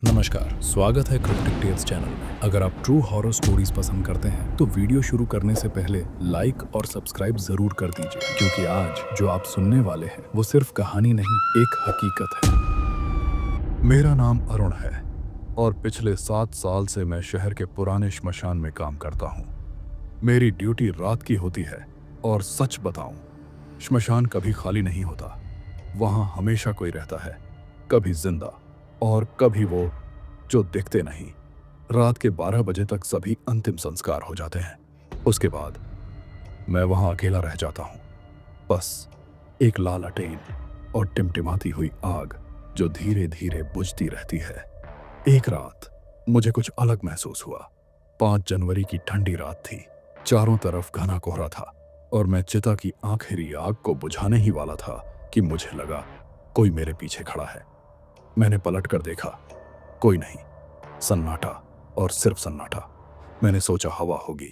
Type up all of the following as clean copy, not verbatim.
नमस्कार, स्वागत है क्रिप्टिक टेल्स चैनल में। अगर आप ट्रू हॉरर स्टोरीज पसंद करते हैं तो वीडियो शुरू करने से पहले लाइक और सब्सक्राइब जरूर कर दीजिए, क्योंकि आज जो आप सुनने वाले हैं वो सिर्फ कहानी नहीं, एक हकीकत है। मेरा नाम अरुण है और पिछले 7 साल से मैं शहर के पुराने श्मशान में काम करता हूँ। मेरी ड्यूटी रात की होती है और सच बताऊं, श्मशान कभी खाली नहीं होता। वहां हमेशा कोई रहता है, कभी जिंदा और कभी वो जो दिखते नहीं। रात के 12 बजे तक सभी अंतिम संस्कार हो जाते हैं। उसके बाद मैं वहां अकेला रह जाता हूं, बस एक लालटेन और टिमटिमाती हुई आग जो धीरे धीरे बुझती रहती है। एक रात मुझे कुछ अलग महसूस हुआ। 5 जनवरी की ठंडी रात थी, चारों तरफ घना कोहरा था और मैं चिता की आखिरी आग को बुझाने ही वाला था कि मुझे लगा कोई मेरे पीछे खड़ा है। मैंने पलट कर देखा, कोई नहीं, सन्नाटा और सिर्फ सन्नाटा। मैंने सोचा हवा होगी,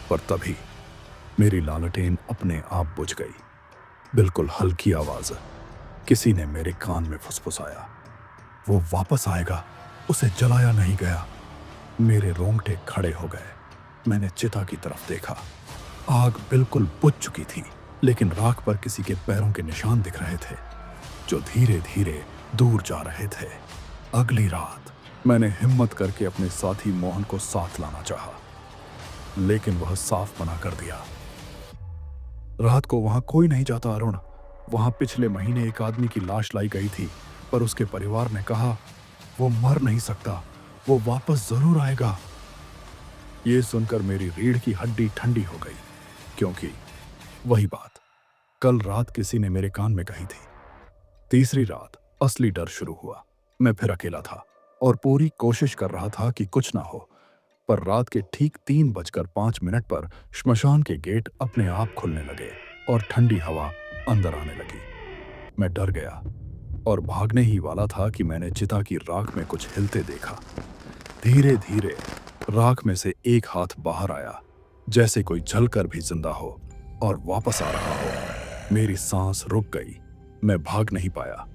पर तभी मेरी लालटेन अपने आप बुझ गई। बिल्कुल हल्की आवाज किसी ने मेरे कान में फुसफुसाया, वो वापस आएगा, उसे जलाया नहीं गया। मेरे रोंगटे खड़े हो गए। मैंने चिता की तरफ देखा। आग बिल्कुल बुझ चुकी थी, लेकिन राख पर किसी के पैरों के निशान दिख रहे थे जो धीरे धीरे दूर जा रहे थे। अगली रात मैंने हिम्मत करके अपने साथी मोहन को साथ लाना चाहा, लेकिन वह साफ मना कर दिया। रात को वहां कोई नहीं जाता अरुण। वहां पिछले महीने एक आदमी की लाश लाई गई थी, पर उसके परिवार ने कहा वो मर नहीं सकता, वो वापस जरूर आएगा। ये सुनकर मेरी रीढ़ की हड्डी ठंडी हो गई, क्योंकि वही बात कल रात किसी ने मेरे कान में कही थी। तीसरी रात असली डर शुरू हुआ। मैं फिर अकेला था और पूरी कोशिश कर रहा था कि कुछ ना हो, पर रात के ठीक 3:05 पर श्मशान के गेट अपने आप खुलने लगे और ठंडी हवा अंदर आने लगी। मैं डर गया और भागने ही वाला था कि मैंने चिता की राख में कुछ हिलते देखा। धीरे धीरे राख में से एक हाथ बाहर आया, जैसे कोई जलकर भी जिंदा हो और वापस आ रहा हो। मेरी सांस रुक गई। मैं भाग नहीं पाया,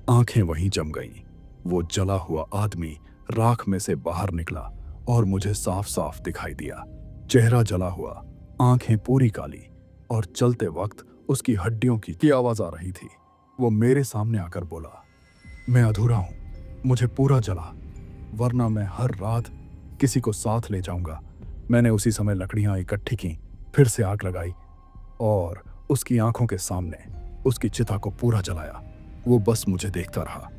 आंखें वहीं जम गईं। वो जला हुआ आदमी राख में से बाहर निकला और मुझे साफ साफ दिखाई दिया। चेहरा जला हुआ, आंखें पूरी काली, और चलते वक्त उसकी हड्डियों की आवाज आ रही थी। वो मेरे सामने आकर बोला, मैं अधूरा हूं, मुझे पूरा जला, वरना मैं हर रात किसी को साथ ले जाऊंगा। मैंने उसी समय लकड़ियां इकट्ठी की, फिर से आग लगाई और उसकी आंखों के सामने उसकी चिता को पूरा जलाया। वो बस मुझे देखता रहा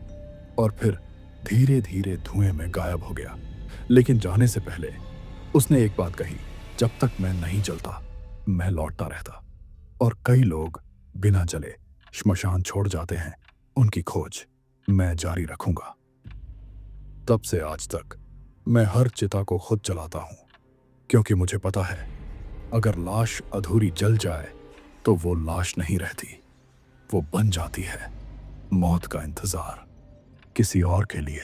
और फिर धीरे धीरे धुएं में गायब हो गया। लेकिन जाने से पहले उसने एक बात कही, जब तक मैं नहीं जलता मैं लौटता रहता। और कई लोग बिना जले श्मशान छोड़ जाते हैं, उनकी खोज मैं जारी रखूंगा। तब से आज तक मैं हर चिता को खुद जलाता हूं, क्योंकि मुझे पता है अगर लाश अधूरी जल जाए तो वो लाश नहीं रहती, वो बन जाती है मौत का इंतजार किसी और के लिए।